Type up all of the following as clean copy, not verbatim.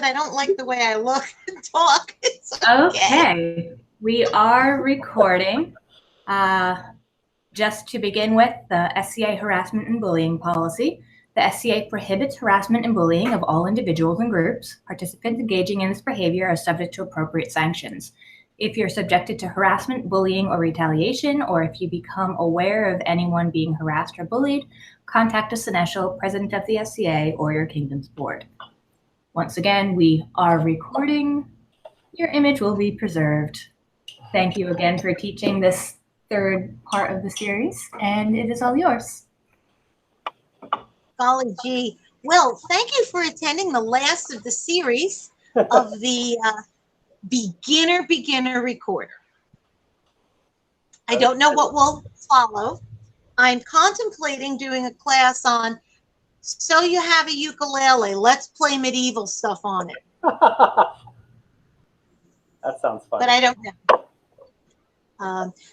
but I don't like the way I look and talk. It's Okay. We are recording. Just to begin with, the SCA harassment and bullying policy. The SCA prohibits harassment and bullying of all individuals and groups. Participants engaging in this behavior are subject to appropriate sanctions. If you're subjected to harassment, bullying, or retaliation, or if you become aware of anyone being harassed or bullied, contact a Seneschal, president of the SCA, or your kingdom's board. Once again, we are recording. Your image will be preserved. Thank you again for teaching this third part of the series, and it is all yours. golly gee. Well, thank you for attending the last of the series of the beginner recorder. I don't know what will follow. I'm contemplating doing a class on, so you have a ukulele, let's play medieval stuff on it. That sounds fun. But I don't know.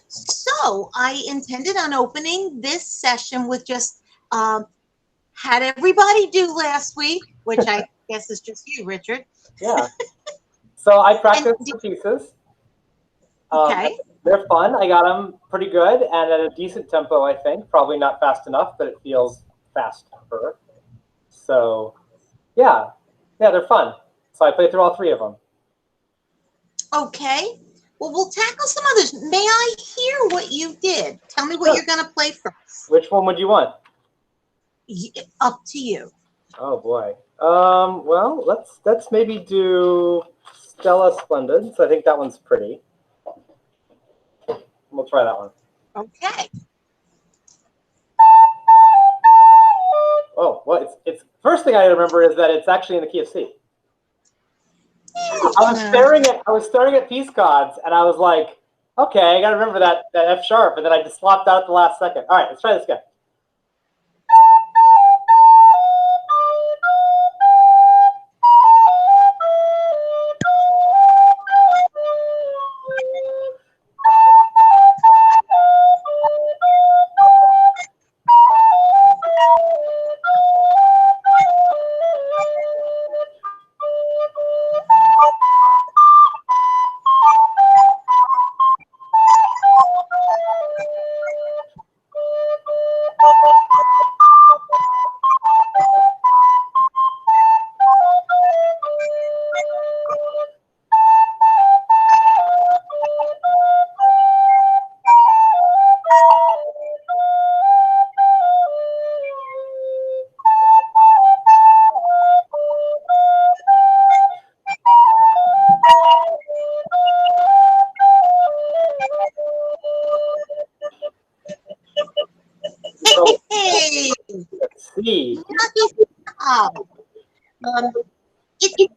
So I intended on opening this session with just had everybody do last week, which I guess is just you, Richard. Yeah. So I practiced the pieces. Okay. They're fun. I got them pretty good and at a decent tempo, I think. Probably not fast enough, but it feels faster. So, yeah, they're fun. So I played through all three of them. Okay. Well, we'll tackle some others. May I hear what you did? Tell me what you're going to play first. Which one would you want? Up to you. Oh boy. Well, let's maybe do Stella Splendid. So I think that one's pretty. We'll try that one. Okay. Oh, well, it's first thing I remember is that it's actually in the key of C. I was staring at piece cards, and I was like, okay, I got to remember that F sharp, and then I just swapped out at the last second. All right, let's try this again.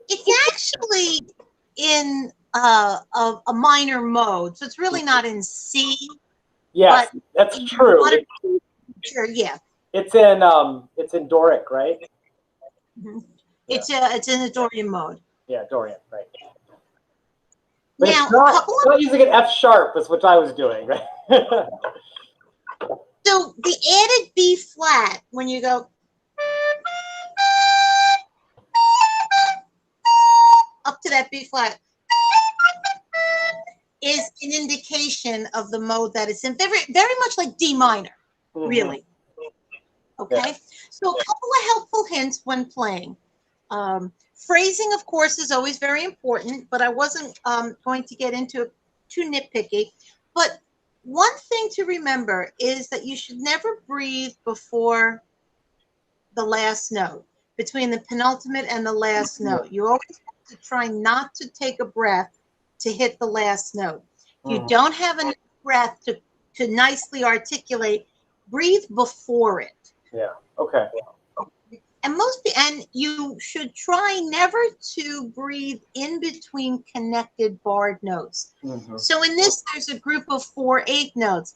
It's actually in a minor mode, so it's really not in C. Yes, that's true. Sure, yeah. It's in Doric, right? Mm-hmm. Yeah. It's in the Dorian mode. Yeah, Dorian, right. But now, it's not using an F sharp, is what I was doing, right? So the added B flat, when you go up to that B flat, is an indication of the mode that it's in. Very, very much like D minor, really. Okay, yeah. So a couple of helpful hints when playing. Phrasing, of course, is always very important, but I wasn't going to get into it too nitpicky. But one thing to remember is that you should never breathe before the last note, between the penultimate and the last note. You always have to try not to take a breath to hit the last note. If you don't have enough breath to nicely articulate, breathe before it. Yeah, okay. And you should try never to breathe in between connected barred notes. So in this, there's a group of 4/8 notes.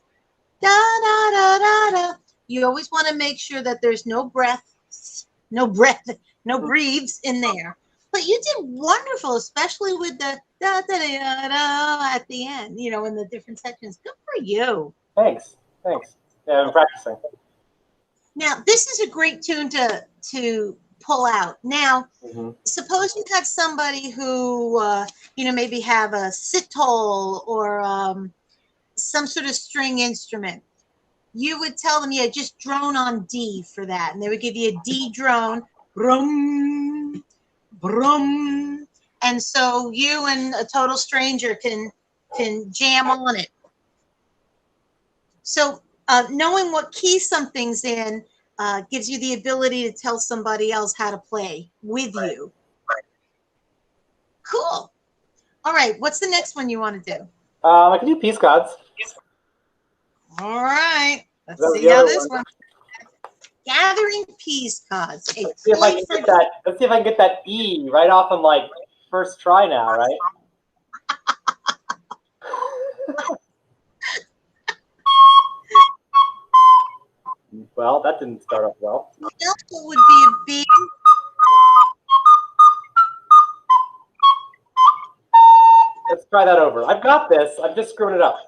Da da da da da. You always want to make sure that there's no breaths in there. But you did wonderful, especially with the da da da da at the end. You know, in the different sections. Good for you. Thanks. Yeah, I'm practicing. Now, this is a great tune to pull out. Now, suppose you have somebody who, maybe have a sitar or some sort of string instrument. You would tell them, yeah, just drone on D for that. And they would give you a D drone, brum, brum. And so you and a total stranger can jam on it. So knowing what key something's in gives you the ability to tell somebody else how to play with you. Cool. All right, what's the next one you want to do? I can do Peace Gods. All right, let's see how this one. Gathering Peace Gods. Let's see if I can get that E right off on like first try now, right? Well, that didn't start off well. What else would be a B? Let's try that over. I've got this. I've just screwed it up.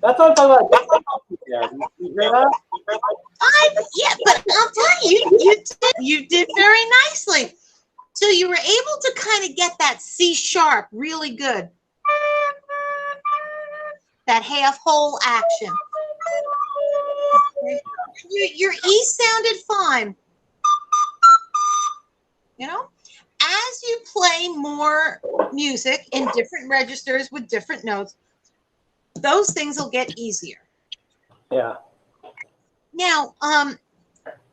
That's what I'm talking about. You hear that? Yeah, but I'll tell you, you did very nicely. So you were able to kind of get that C sharp really good. That half whole action. Your E sounded fine. As you play more music in different registers with different notes, those things will get easier. Yeah. Now, I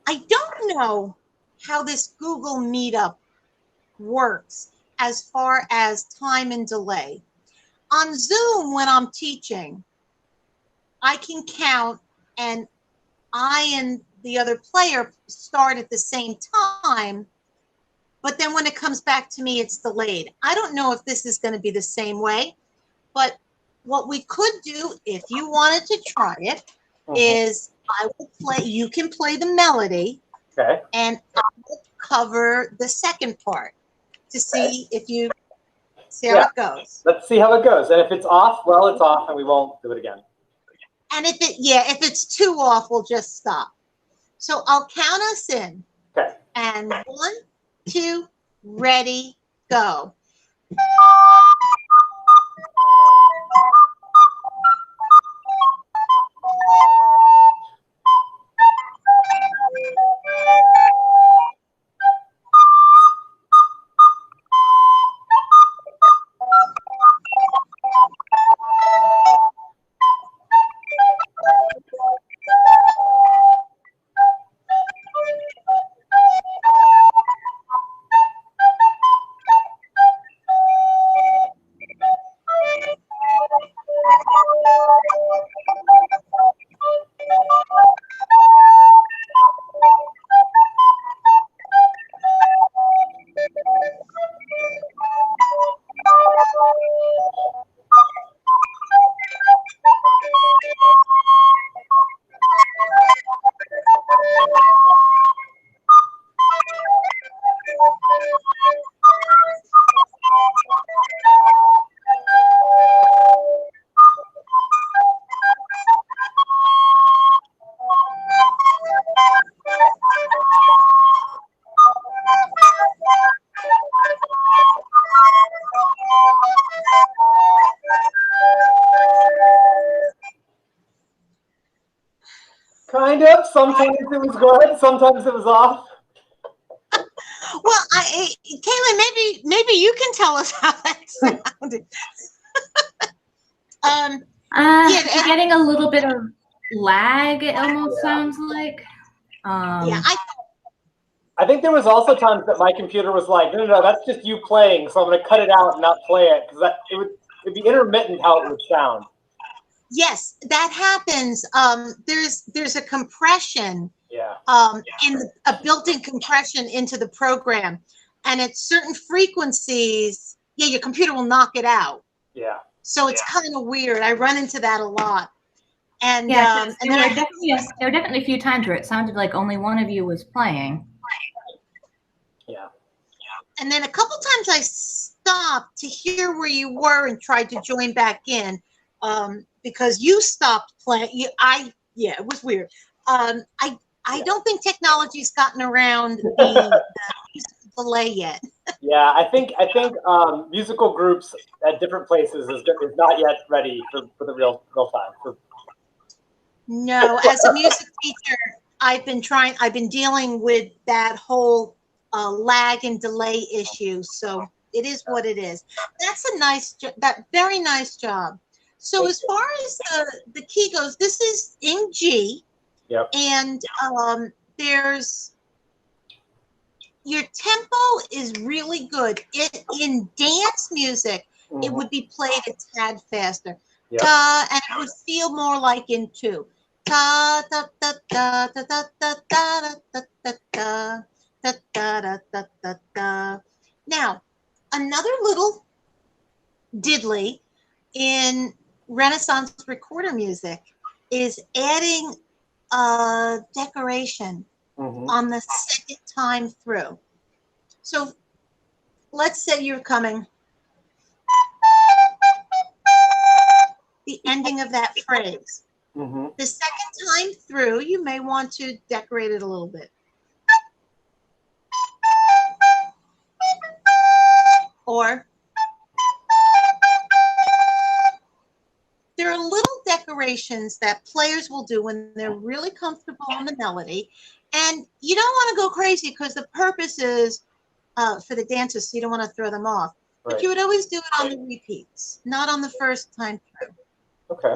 don't know how this Google Meetup works as far as time and delay. On Zoom, when I'm teaching, I can count and I and the other player start at the same time, but then when it comes back to me, it's delayed. I don't know if this is going to be the same way, but what we could do, if you wanted to try it, is I will play, you can play the melody, okay, and I will cover the second part to see if you see how it goes. Let's see how it goes. And if it's off, well, it's off, and we won't do it again. And if it's too off, we'll just stop. So I'll count us in. Okay. And 1, 2, ready, go. Kind of. Sometimes it was good. Sometimes it was off. Well, Caitlin, maybe you can tell us how that sounded. Getting a little bit of lag, it almost sounds like. Yeah, I think there was also times that my computer was like, no, that's just you playing, so I'm going to cut it out and not play it, because it'd be intermittent how it would sound. Yes, that happens. There's a compression, Yeah. a built-in compression into the program, and at certain frequencies, yeah, your computer will knock it out. Yeah. So it's kind of weird. I run into that a lot. And Yeah, and there then were definitely a few times where it sounded like only one of you was playing. Yeah. And then a couple times I stopped to hear where you were and tried to join back in, because you stopped playing. Yeah, it was weird. I don't think technology's gotten around the delay yet. Yeah, I think musical groups at different places is not yet ready for the real time. No, as a music teacher, I've been dealing with that whole lag and delay issue. So it is what it is. That's that very nice job. So as far as the key goes, this is in G. Yep. And there's your tempo is really good. In dance music, it would be played a tad faster. Yep. And it would feel more like in 2. Ta da da da da da da da da da da da da da da da. Now, another little diddly in Renaissance recorder music is adding a decoration on the second time through. So let's say you're coming, the ending of that phrase. The second time through, you may want to decorate it a little bit. Or there are little decorations that players will do when they're really comfortable on the melody. And you don't want to go crazy because the purpose is for the dancers, so you don't want to throw them off. Right. But you would always do it on the repeats, not on the first time through. Okay.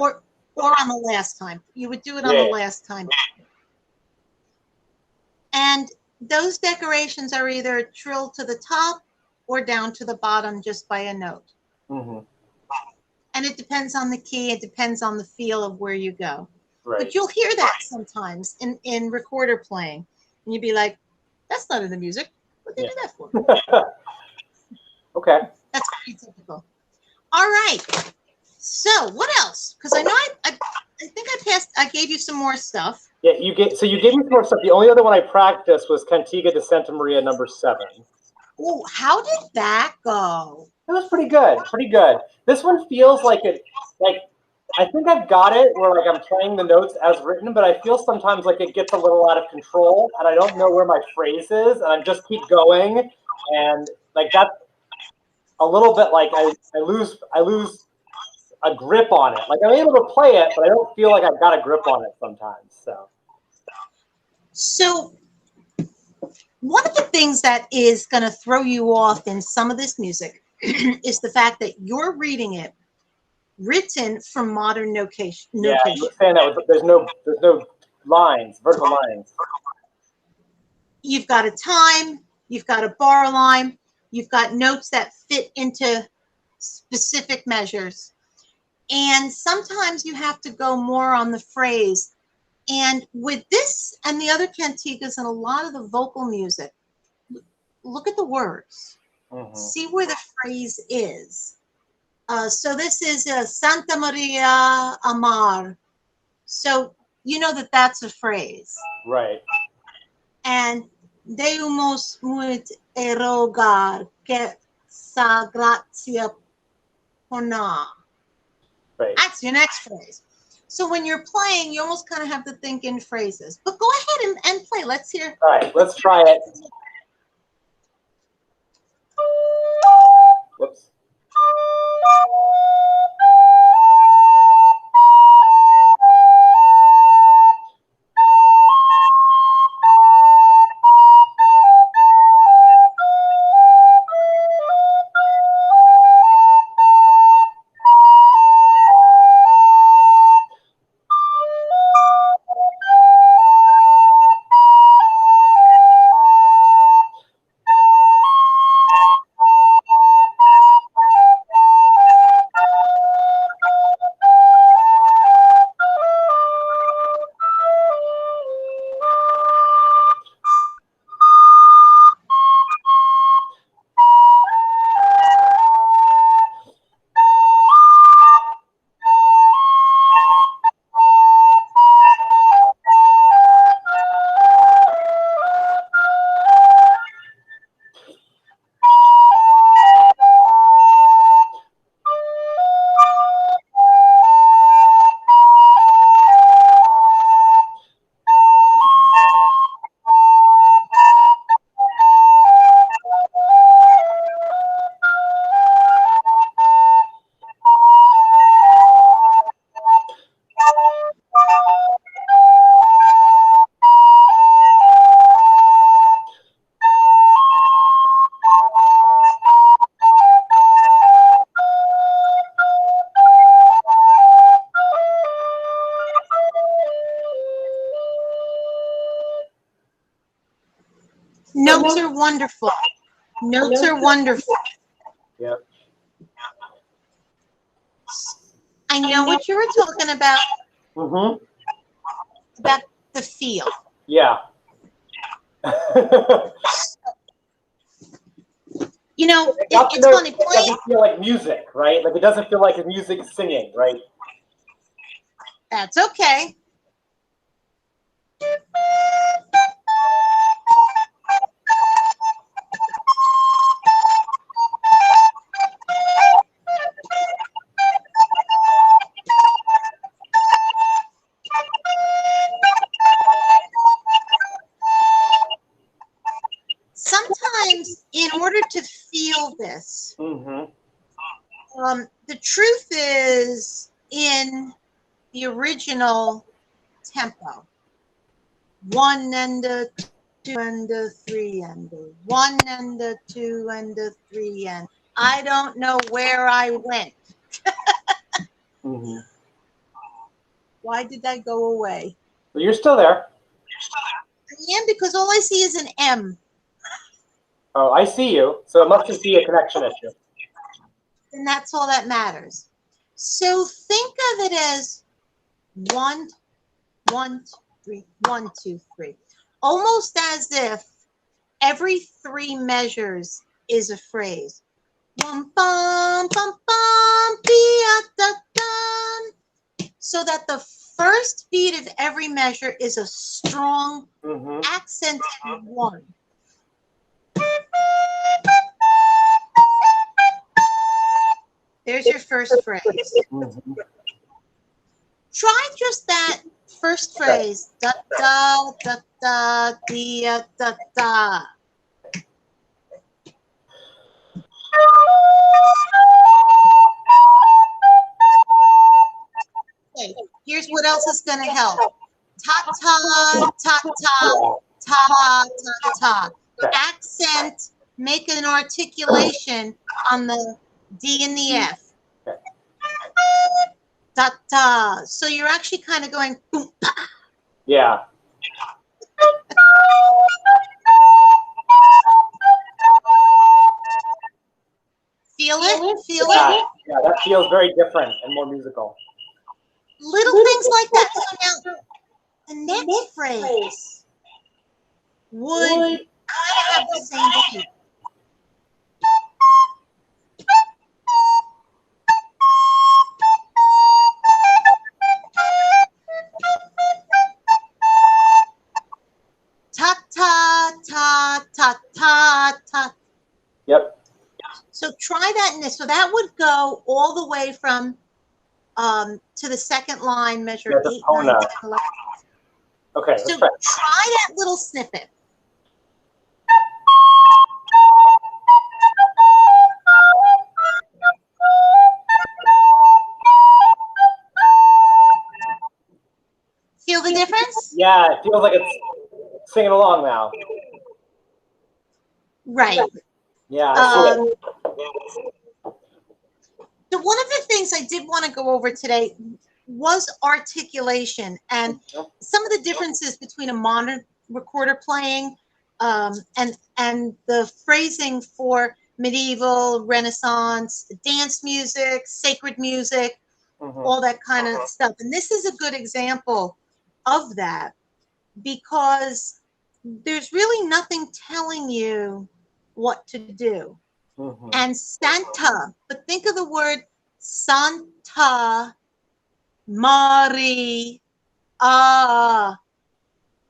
Or on the last time. You would do it on the last time. And those decorations are either trilled to the top or down to the bottom just by a note. And it depends on the key. It depends on the feel of where you go. Right. But you'll hear that sometimes in recorder playing. And you'd be like, that's not in the music. What did they do that for? Okay. That's pretty typical. All right. So what else? Because I know I think I gave you some more stuff. Yeah, you gave me some more stuff. The only other one I practiced was Cantiga de Santa Maria number 7. Oh, how did that go? It was pretty good. Pretty good. This one feels like I think I've got it where like I'm playing the notes as written, but I feel sometimes like it gets a little out of control and I don't know where my phrase is and I just keep going and like that's a little bit like I lose a grip on it. Like I'm able to play it, but I don't feel like I've got a grip on it sometimes. So one of the things that is going to throw you off in some of this music is the fact that you're reading it written from modern notation. Yeah, you were saying that there's no lines, vertical lines. You've got a time, you've got a bar line, you've got notes that fit into specific measures. And sometimes you have to go more on the phrase. And with this and the other cantigas and a lot of the vocal music, look at the words. See where the phrase is. So this is Santa Maria Amar. So you know that that's a phrase. Right. And Deumos muit erogar que sa gratia pona. Right. That's your next phrase. So when you're playing, you almost kind of have to think in phrases. But go ahead and play. Let's hear. All right, let's try it. Whoops. Notes are wonderful. Notes are wonderful. Yep. I know what you were talking about. Mm-hmm. About the feel. Yeah. You know, it's funny. It doesn't feel like music, right? Like it doesn't feel like music singing, right? That's okay. Sometimes, in order to feel this, Mm-hmm. the truth is in the original tempo. 1 and a 2 and a 3 and a 1 and a 2 and a 3 and I don't know where I went. Mm-hmm. Why did that go away? Well, you're still there. I am, because all I see is an M. Oh, I see you. So it must just be a connection issue. And that's all that matters. So think of it as 1, 1, 3, 1, 2, 3. Almost as if every 3 measures is a phrase. Bum, bum, bum, bum, bia, da, dum. So that the first beat of every measure is a strong accented 1. There's your first phrase. Try just that first phrase. Da da da da dia da da. Okay, here's what else is going to help. Ta ta ta ta ta ta ta. Accent, make an articulation on the D and the F. Da da. So you're actually kind of going boom, pa. Yeah. Feel it? Feel Yeah. it? Yeah, that feels very different and more musical. Little things like that. So now the next phrase would kind of have the same feel. Ta ta ta ta ta ta. Yep. So try that in this. So that would go all the way from to the second line, measure 8, 9, 10, 11. Okay. So try that little snippet. Feel the difference? Yeah, it feels like it's singing along now. Right. Yeah, I see it. So one of the things I did want to go over today was articulation and some of the differences between a modern recorder playing and the phrasing for medieval, Renaissance, dance music, sacred music, all that kind of stuff. And this is a good example of that because there's really nothing telling you what to do. And Santa, but think of the word Santa Maria.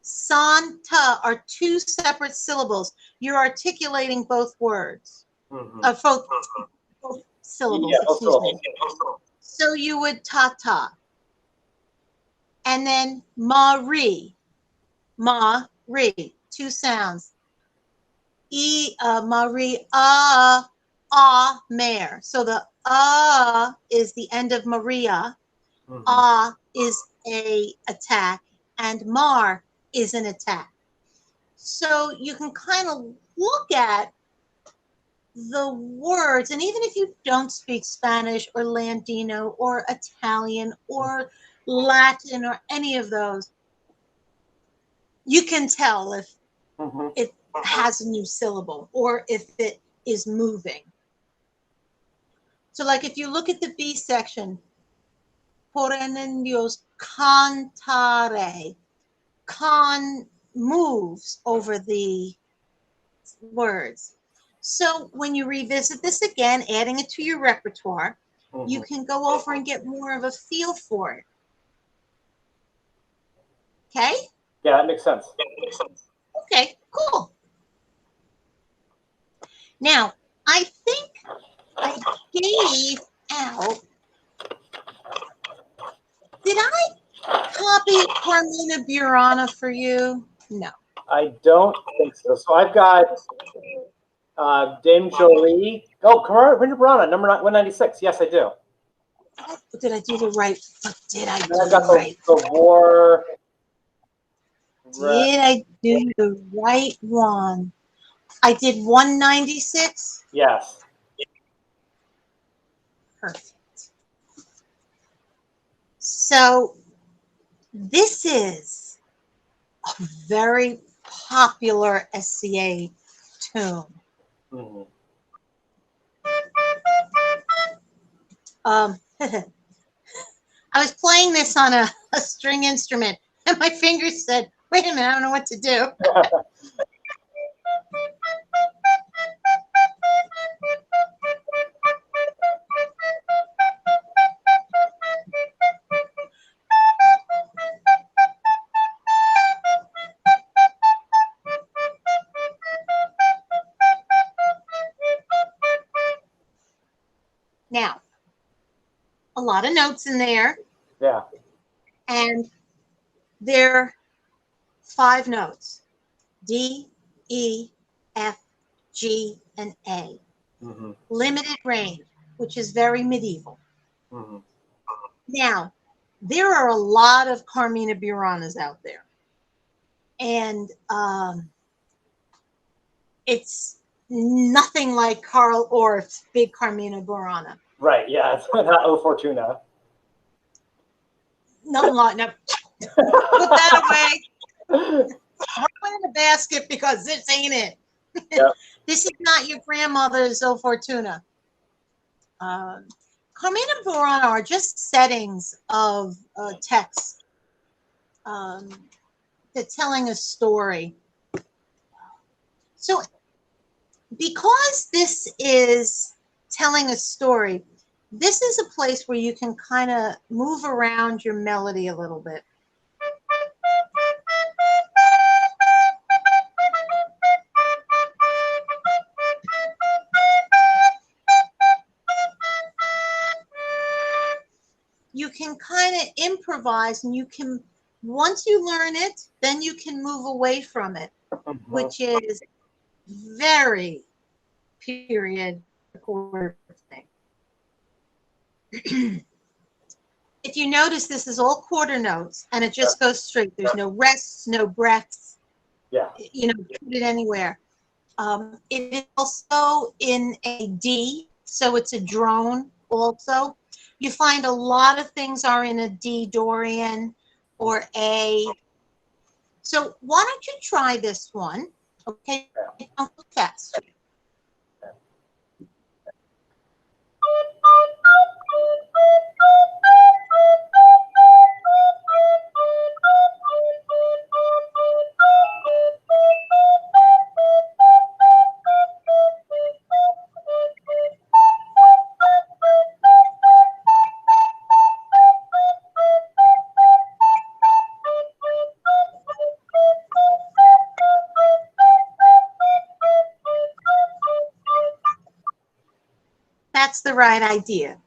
Santa are 2 separate syllables. You're articulating both words. Both syllables, Yeah, excuse me. So you would ta-ta. And then Marie. Marie. 2 sounds. Marie, mare. So the is the end of Maria. Is a attack, and mar is an attack. So you can kind of look at the words, and even if you don't speak Spanish or Ladino or Italian or Latin or any of those, you can tell if has a new syllable or if it is moving. So like if you look at the B section, por ellos cantare, con moves over the words. So when you revisit this again, adding it to your repertoire, you can go over and get more of a feel for it. Okay? Yeah, that makes sense. Okay, cool. Now, I think I gave out. Did I copy Carmina Burana for you? No. I don't think so. So I've got Dame Jolie. Oh, Carmina Burana, number 196. Yes, I do. Did I do the right? Did I do And I've got the right? the War. Did I do the right one? I did 196. Yes. Perfect. So this is a very popular SCA tune. I was playing this on a string instrument, and my fingers said, wait a minute, I don't know what to do. Now, a lot of notes in there. Yeah. And they're 5 notes: D, E, F, G, and A. Limited range, which is very medieval. Now, there are a lot of Carmina Buranas out there. And it's nothing like Carl Orff's big Carmina Burana. Right, yeah, it's not O Fortuna. Nothing like that. Put that away. Throw it in the basket because this ain't it. Yep. This is not your grandmother's O Fortuna. Carmina Burana are just settings of text. They're telling a story. So because this is telling a story, this is a place where you can kind of move around your melody a little bit. You can kind of improvise, and you can, once you learn it, then you can move away from it, which is very period thing. If you notice, this is all quarter notes, and it just goes straight. There's no rests, no breaths. Yeah. You know, put it anywhere. It is also in a D, so it's a drone also. You find a lot of things are in a D Dorian or A. So why don't you try this one? Okay, don't go fast. That's the right idea.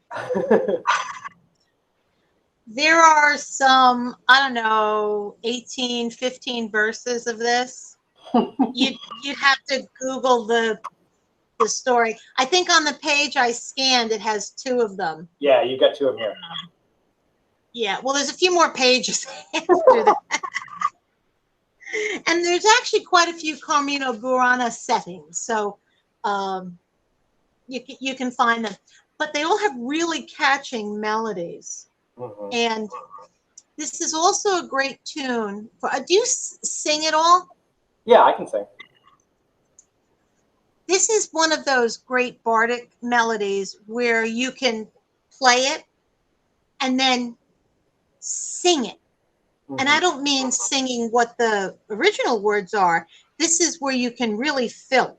There are some, I don't know, 18, 15 verses of this. You'd have to Google the story. I think on the page I scanned, it has 2 of them. Yeah, you got 2 of them here. Yeah, well, there's a few more pages after that. And there's actually quite a few Carmina Burana settings, so you can find them. But they all have really catching melodies. And this is also a great tune. Do you sing at all? Yeah, I can sing. This is one of those great bardic melodies where you can play it and then sing it. And I don't mean singing what the original words are. This is where you can really filk.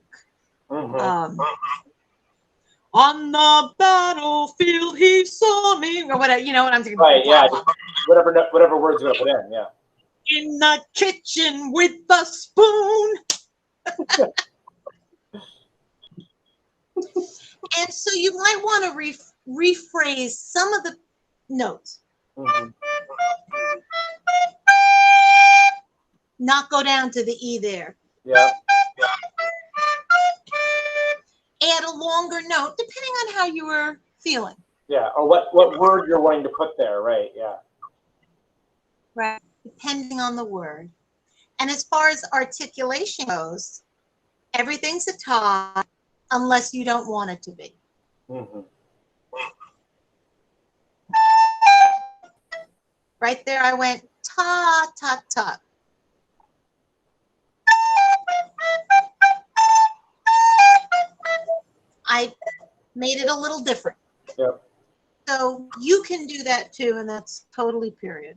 On the battlefield he saw me, or whatever, you know what I'm saying? Right, yeah. Whatever words you want to put in, yeah. In the kitchen with the spoon. And so you might want to rephrase some of the notes. Not go down to the E there. Yeah. Add a longer note, depending on how you were feeling. Yeah, or what word you're wanting to put there, right? Yeah. Right, depending on the word. And as far as articulation goes, everything's a tie unless you don't want it to be. Right there, I went ta, ta, ta. I made it a little different. Yep. So you can do that too, and that's totally period.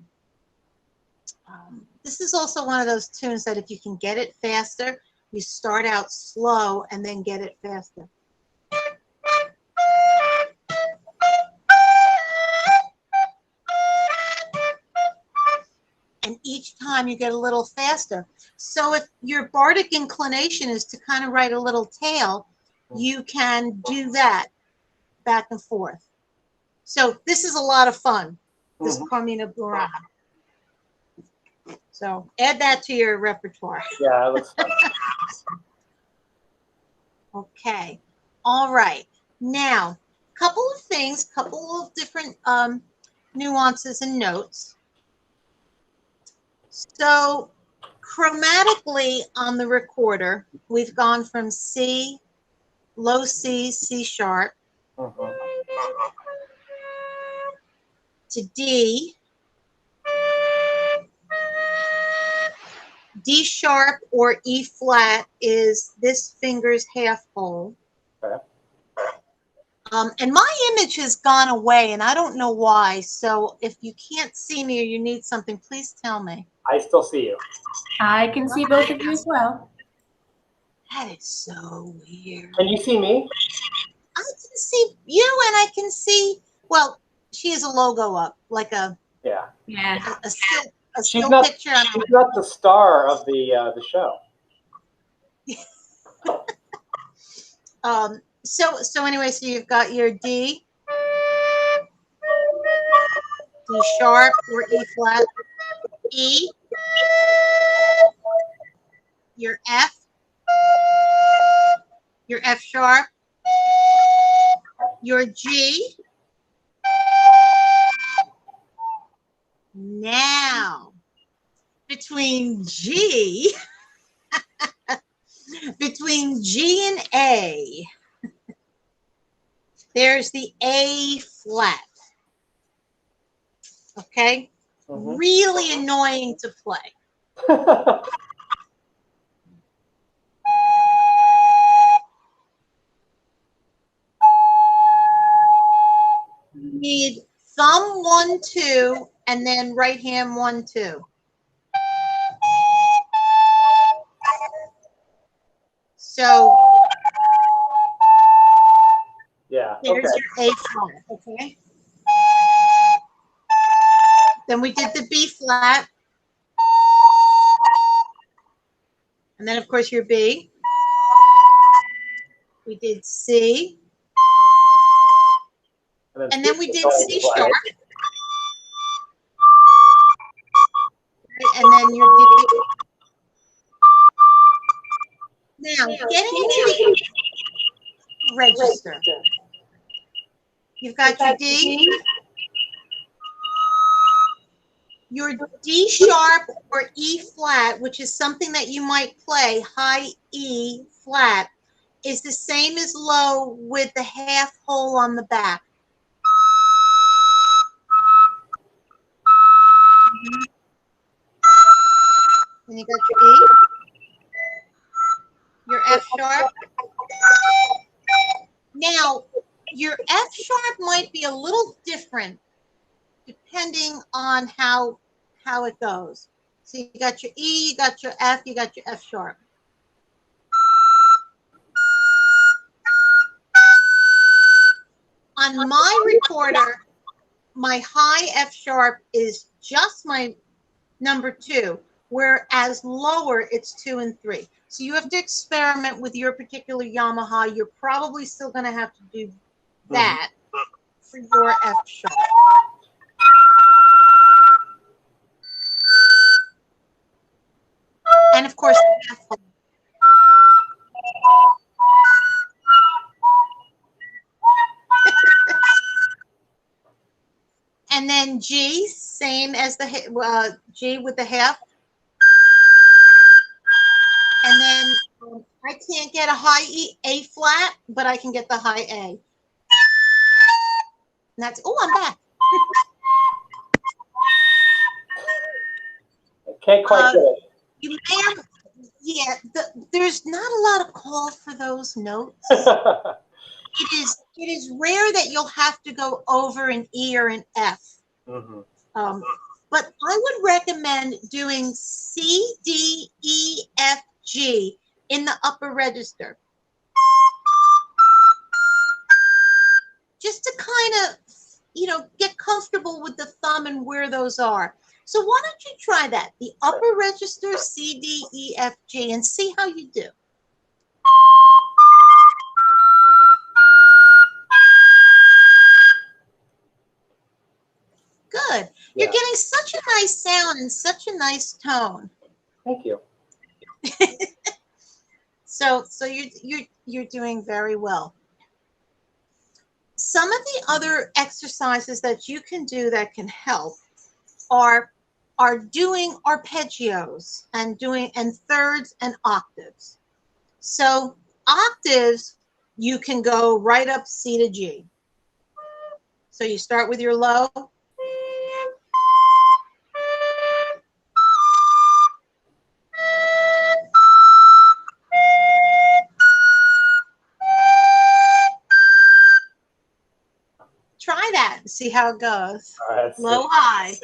This is also one of those tunes that if you can get it faster, you start out slow and then get it faster. And each time you get a little faster. So if your bardic inclination is to kind of write a little tail, you can do that back and forth. So this is a lot of fun, this Carmina Burana. So add that to your repertoire. Yeah, it looks fun. Okay. All right. Now, couple of things, couple of different nuances and notes. So chromatically on the recorder, we've gone from C, low C, C sharp, to D, D sharp or E flat is this finger's half hole. Okay. And my image has gone away, and I don't know why. So if you can't see me or you need something, please tell me. I still see you. I can see both of you as well. That is so weird. Can you see me? I can see you, and I can see, well, she has a logo up, like a still picture. She's not the star of the show. So anyway, so you've got your D, D sharp or E flat, E, your F sharp, your G. Now, between G and A, there's the A flat. Okay? Really annoying to play. You need thumb 1, 2, and then right hand 1, 2. So yeah. there's Okay. your A flat. Okay. Then we did the B flat. And then of course your B. We did C. And then we did C sharp. And then your D. Now, getting into the register. You've got your D, your D sharp or E flat, which is something that you might play, high E flat, is the same as low with the half hole on the back. And you got your E, your F sharp, Now, your F sharp might be a little different depending on how it goes. So you got your E, you got your F, you got your F sharp. On my recorder, my high F sharp is just my number 2, whereas lower it's 2 and 3. So you have to experiment with your particular Yamaha. You're probably still going to have to do that for your F sharp. And of course, and then G, same as the G with the half. And then I can't get a high E, A flat, but I can get the high A. And that's, oh, I'm back. Can't quite get it. You may have, yeah, there's not a lot of call for those notes. It is rare that you'll have to go over an E or an F. But I would recommend doing C, D, E, F, G in the upper register. Just to kind of, you know, get comfortable with the thumb and where those are. So why don't you try that? The upper register, C, D, E, F, G, and see how you do. Good. Yeah. You're getting such a nice sound and such a nice tone. Thank you. So you're doing very well. Some of the other exercises that you can do that can help are doing arpeggios and thirds and octaves. So octaves, you can go right up C to G. So you start with your low. Try that and see how it goes. All right, Low, high.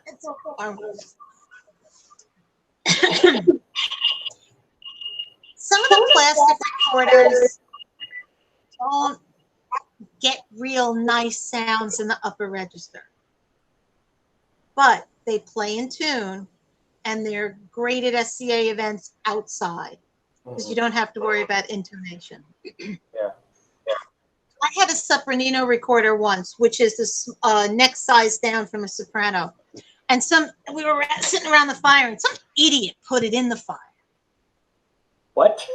It's some of the plastic recorders don't get real nice sounds in the upper register, but they play in tune and they're great at SCA events outside because you don't have to worry about intonation. Yeah. I had a sopranino recorder once, which is the next size down from a soprano, and we were sitting around the fire and some idiot put it in the fire. What?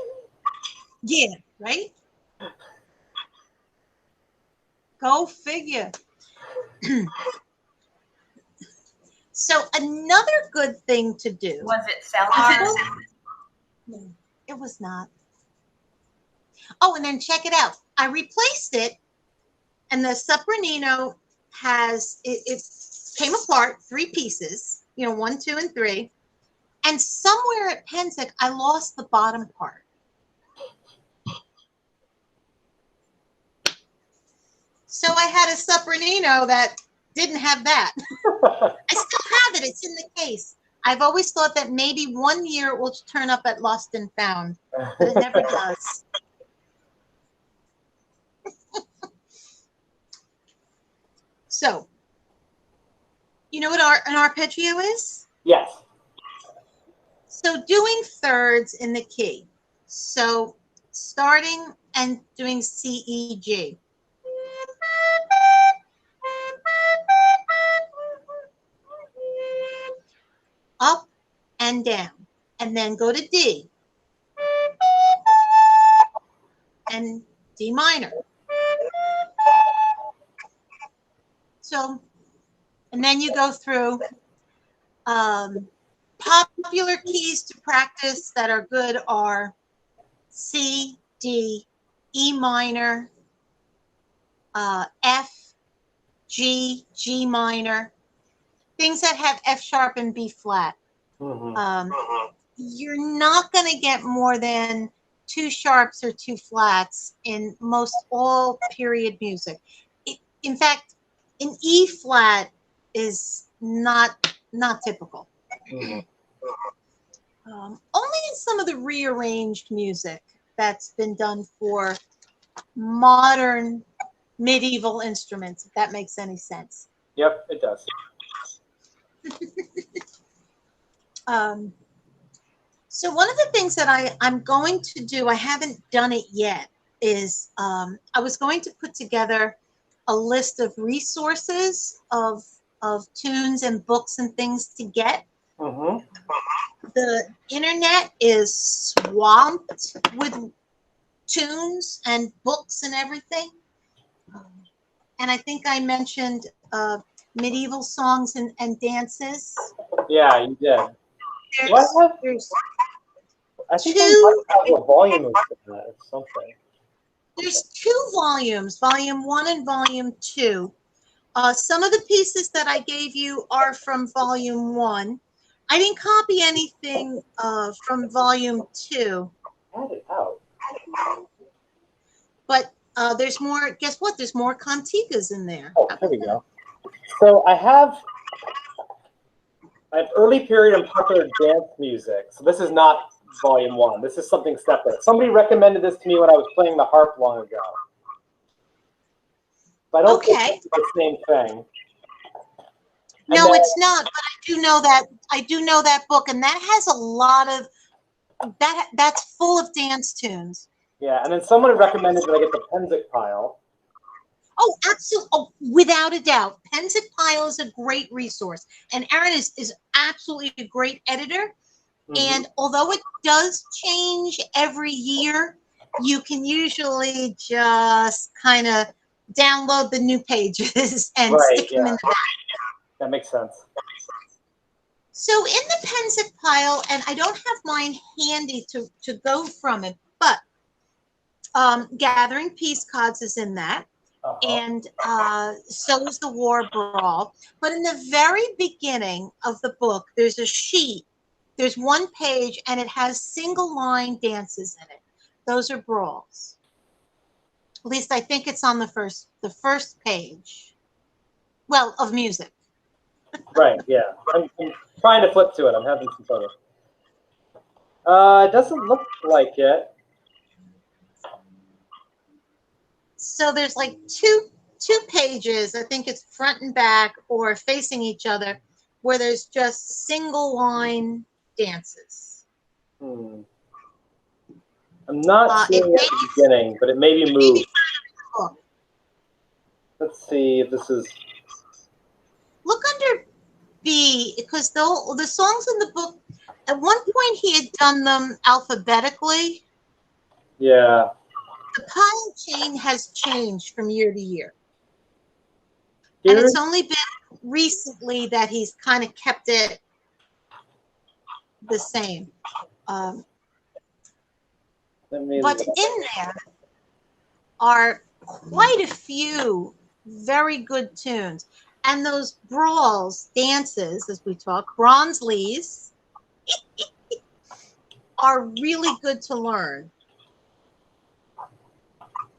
Yeah, right? Go figure. So another good thing to do. Was it salvageable? No, it was not. Oh, and then check it out. I replaced it, and the sopranino it came apart, 3 pieces, 1, 2, and 3. And somewhere at Penzic, I lost the bottom part. So I had a sopranino that didn't have that. I still have it. It's in the case. I've always thought that maybe one year it will turn up at Lost and Found, but it never does. So, you know what an arpeggio is? Yes. So doing thirds in the key. So starting and doing C, E, G. Up and down, and then go to D and D minor. So, and then you go through popular keys to practice that are good are C, D, E minor, F, G, G minor, things that have F sharp and B flat. You're not going to get more than 2 sharps or 2 flats in most all period music. In fact, an E flat is not typical. Only in some of the rearranged music that's been done for modern medieval instruments, if that makes any sense. Yep, it does. So one of the things that I'm going to do, I haven't done it yet, is I was going to put together a list of resources of tunes and books and things to get. The internet is swamped with tunes and books and everything. And I think I mentioned medieval songs and dances. Yeah, you did. There's I think I have a volume of that or something. There's 2 volumes, volume 1 and volume 2. Some of the pieces that I gave you are from volume 1. I didn't copy anything from volume 2. Add it out. But there's more. Guess what? There's more cantigas in there. Oh, here we go. So I have early period and popular dance music. So this is not volume 1. This is something separate. Somebody recommended this to me when I was playing the harp long ago. But I don't think it's the same thing. No, it's not. But I do know that book, and that has a lot of that's full of dance tunes. Yeah, and then someone recommended that I get the Penzik pile. Oh, absolutely. Oh, without a doubt. Penzik Pile is a great resource. And Aaron is absolutely a great editor. And although it does change every year, you can usually just kind of download the new pages and stick them in the back. That makes sense. So in the Penzik Pile, and I don't have mine handy to go from it, but Gathering Peace Cards is in that. And so is the War Brawl. But in the very beginning of the book, there's a sheet. There's 1 page, and it has single line dances in it. Those are brawls. At least I think it's on the first page. Well, of music. Right. Yeah. I'm trying to flip to it. I'm having some trouble. It doesn't look like it. So there's like two pages. I think it's front and back or facing each other, where there's just single line dances. I'm not seeing it at the beginning, but it may be moved. Let's see if this is. Look under B, because the songs in the book, at one point he had done them alphabetically. Yeah. The pile chain has changed from year to year. And it's only been recently that he's kind of kept it the same. But in there are quite a few very good tunes. And those brawls, dances, as we talk, Bronzeleys, are really good to learn.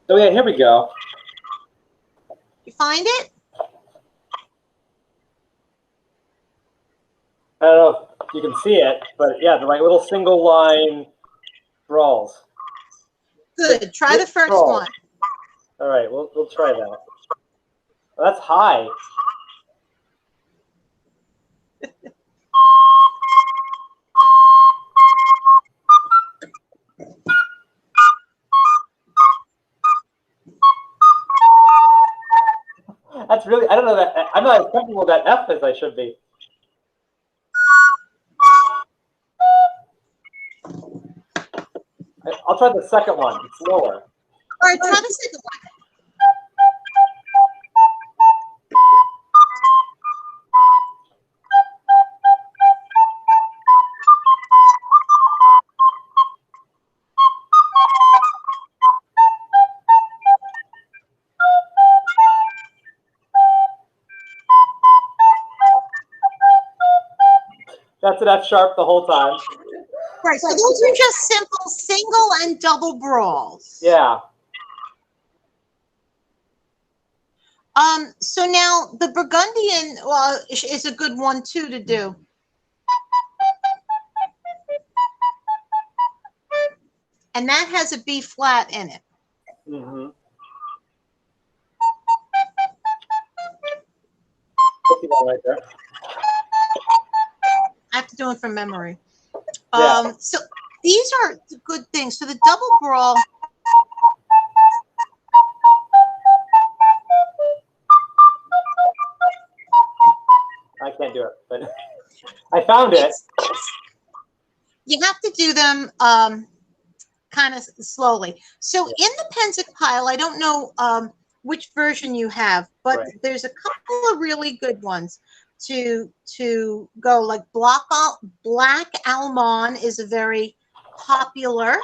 Oh, yeah, here we go. You find it? I don't know if you can see it, but yeah, they're like little single line brawls. Good. Try the first one. All right, we'll try that. Well, that's high. That's really, I don't know that, I'm not as comfortable with that F as I should be. I'll try the second one. It's lower. All right, try the second one. That's an F sharp the whole time. Right. So those are just simple single and double brawls. Yeah. So now the Burgundian is a good one too to do. And that has a B flat in it. Mm-hmm. Right there. I have to do it from memory. Yeah. So these are good things. So the double brawl. I can't do it, but I found it. You have to do them kind of slowly. So in the Penzic pile, I don't know which version you have, but there's a couple of really good ones to go. Like Black Almond is a very popular.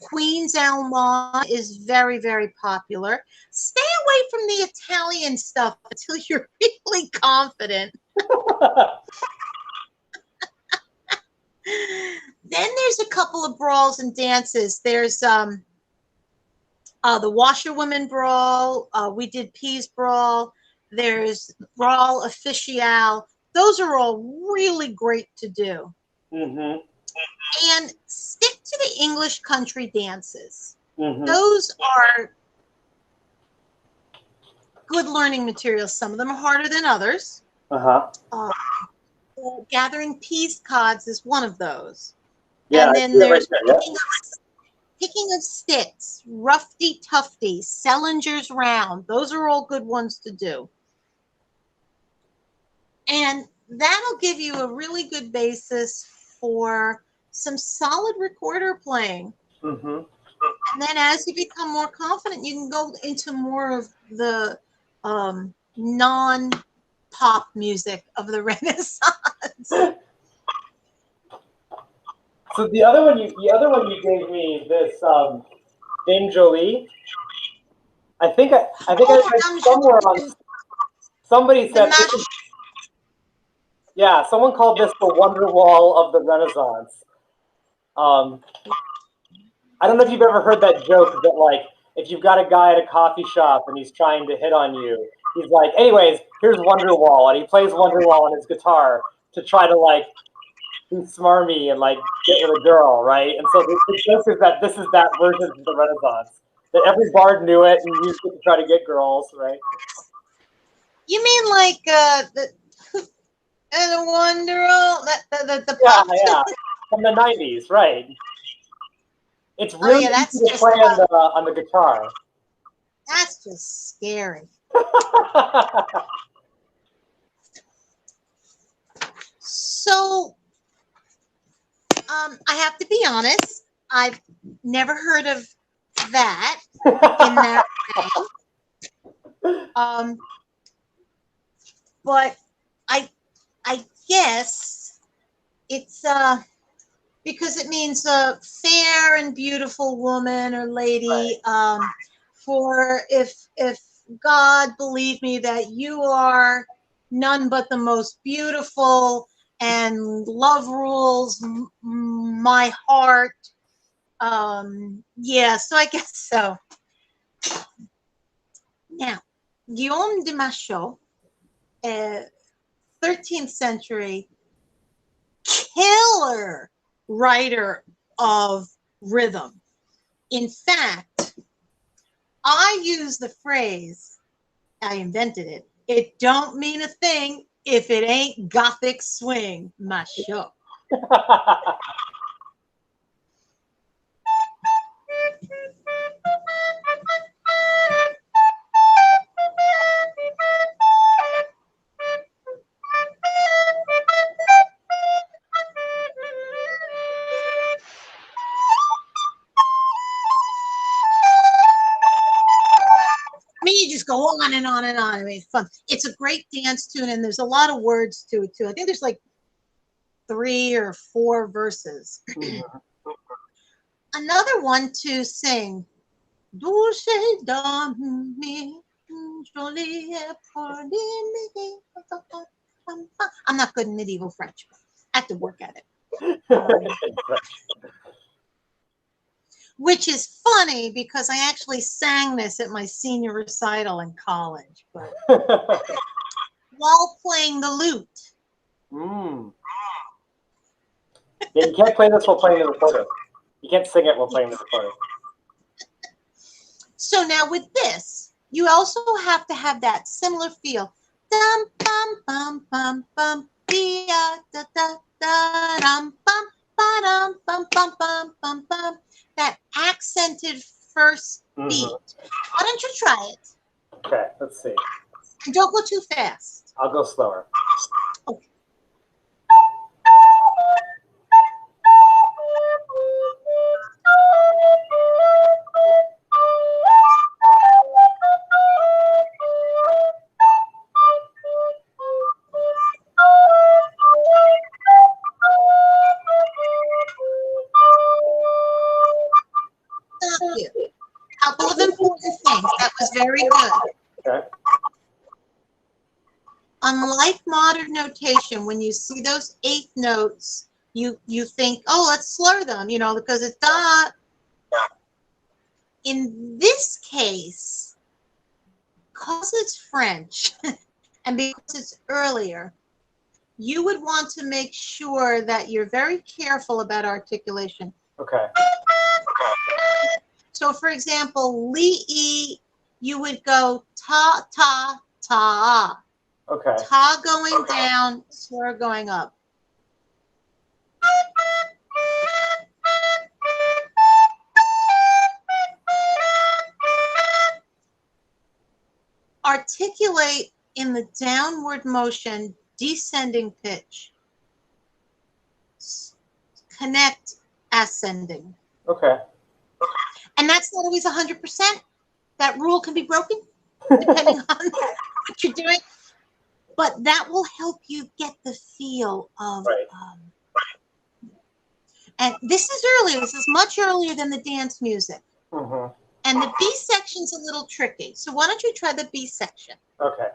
Queen's Almond is very, very popular. Stay away from the Italian stuff until you're really confident. Then there's a couple of brawls and dances. There's the Washerwoman Brawl. We did Peas Brawl. There's Brawl Official. Those are all really great to do. Mm-hmm. And stick to the English country dances. Mm-hmm. Those are good learning materials. Some of them are harder than others. Uh-huh. Gathering peas cods is one of those. Yeah, and then there's right picking of sticks, roughy tufty, Sellinger's round. Those are all good ones to do. And that'll give you a really good basis for some solid recorder playing. Mm-hmm. And then as you become more confident, you can go into more of the non-pop music of the Renaissance. So the other one you gave me, this Dame Jolie. I think I read somewhere on somebody said someone called this the Wonderwall of the Renaissance. I don't know if you've ever heard that joke that, like, if you've got a guy at a coffee shop and he's trying to hit on you, he's like, anyways, here's Wonderwall, and he plays Wonderwall on his guitar to try to, like, be smarmy and, like, get with a girl, right? And so the joke is that this is that version of the Renaissance, that every bard knew it and used it to try to get girls, right? You mean like the Wonderwall, the yeah, from the 90s, right? It's really easy to play on the guitar. That's just scary. So, I have to be honest. I've never heard of that in that way. But I guess it's because it means a fair and beautiful woman or lady. For if God believe me that you are none but the most beautiful and love rules my heart. Yeah, so I guess so. Now, Guillaume de Machaut, 13th century killer writer of rhythm. In fact, I use the phrase, I invented it, it don't mean a thing if it ain't Gothic swing, Machaut. You just go on and on and on. I mean, it's fun. It's a great dance tune, and there's a lot of words to it too. I think there's like 3 or 4 verses. Another one to sing. Dulce dame, jolie. I'm not good in medieval French. I have to work at it. Which is funny because I actually sang this at my senior recital in college, but while playing the lute. Yeah, you can't play this while playing the recorder. You can't sing it while playing the recorder. So now with this, you also have to have that similar feel. Dum bum bum bum bum da da da dum bum ba dum bum bum bum bum bum. That accented first beat. Why don't you try it? Okay, let's see. And don't go too fast. I'll go slower. Okay. Thank you. Couple of important things. That was very good. Okay. Unlike modern notation, when you see those eighth notes, you think, oh, let's slur them, you know, because it's da. In this case, because it's French and because it's earlier, you would want to make sure that you're very careful about articulation. Okay. So, for example, li, you would go ta, ta, ta. Okay. Ta going down, slur going up. Articulate in the downward motion, descending pitch. Connect ascending. Okay. And that's not always 100%. That rule can be broken depending on what you're doing. But that will help you get the feel of, Right. And this is earlier. This is much earlier than the dance music. And the B section's a little tricky. So why don't you try the B section? Okay.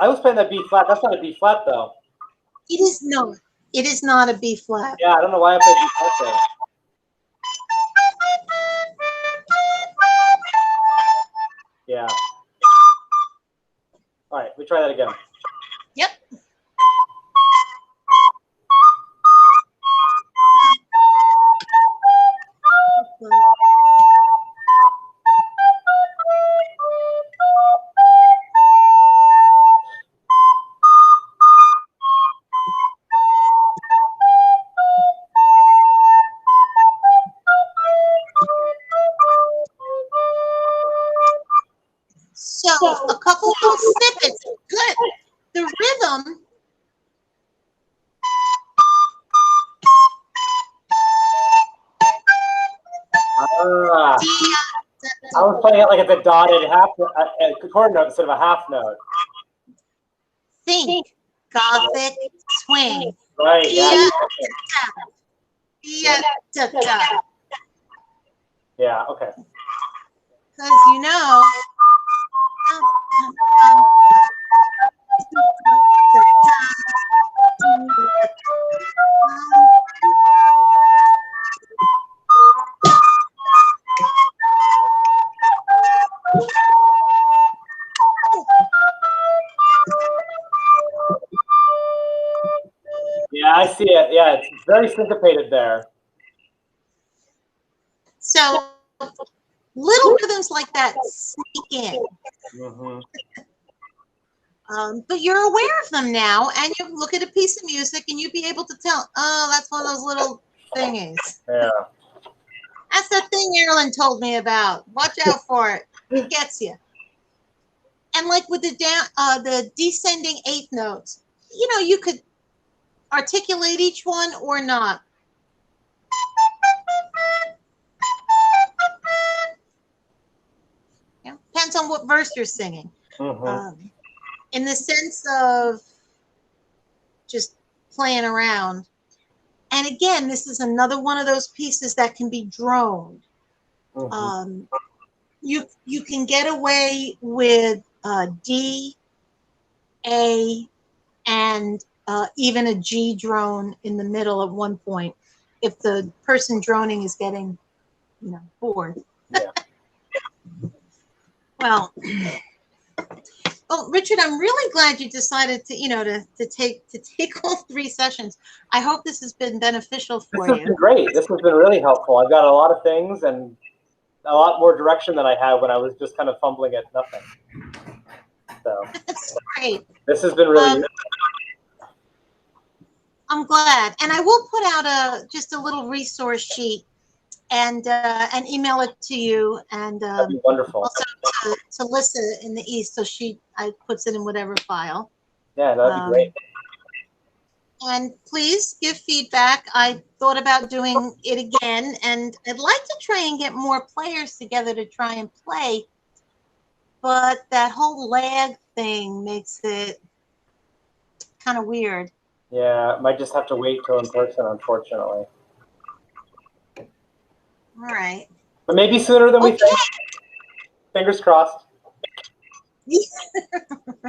I was playing that B flat. That's not a B flat though. It is not. It is not a B flat. Yeah, I don't know why I played B flat there. Yeah. All right, we try that again. Yep. So a couple of snippets. Good. The rhythm. I was playing it like it's a dotted half, a quarter note instead of a half note. Think Gothic swing. Right. Yeah. Yeah. Okay. Because you know. Yeah, I see it. Yeah, it's very syncopated there. So little rhythms like that sneak in. But you're aware of them now, and you look at a piece of music and you'd be able to tell, oh, that's one of those little thingies. Yeah. That's the thing Erlen told me about. Watch out for it. It gets you. And like with the descending eighth notes, you know, you could articulate each one or not. Yeah, depends on what verse you're singing. In the sense of just playing around. And again, this is another one of those pieces that can be droned. Mm-hmm. You can get away with D, A, and even a G drone in the middle at one point if the person droning is getting, bored. Yeah. Well, Richard, I'm really glad you decided to take all 3 sessions. I hope this has been beneficial for you. This has been great. This has been really helpful. I've got a lot of things and a lot more direction than I had when I was just kind of fumbling at nothing. So That's great. this has been really good. I'm glad, and I will put out just a little resource sheet and email it to you, and That'd be wonderful. also to Lissa in the East, so I puts it in whatever file. Yeah, that'd be great. And please give feedback. I thought about doing it again, and I'd like to try and get more players together to try and play, but that whole lag thing makes it kind of weird. Yeah, might just have to wait till in person, unfortunately. All right. But maybe sooner than we think. Fingers crossed.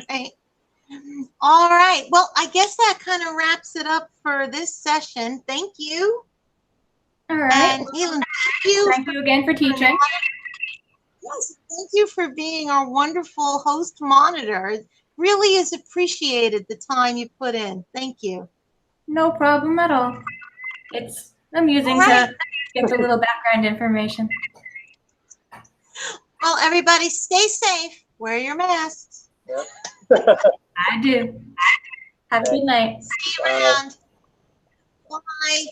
Right. All right. Well, I guess that kind of wraps it up for this session. Thank you. All right. And Elin, Thank you again for teaching. Yes, thank you for being our wonderful host monitor. It really is appreciated the time you put in. Thank you. No problem at all. It's amusing to get the little background information. Well, everybody stay safe. Wear your masks. Yep. I do. Have a good night. See you around. Bye.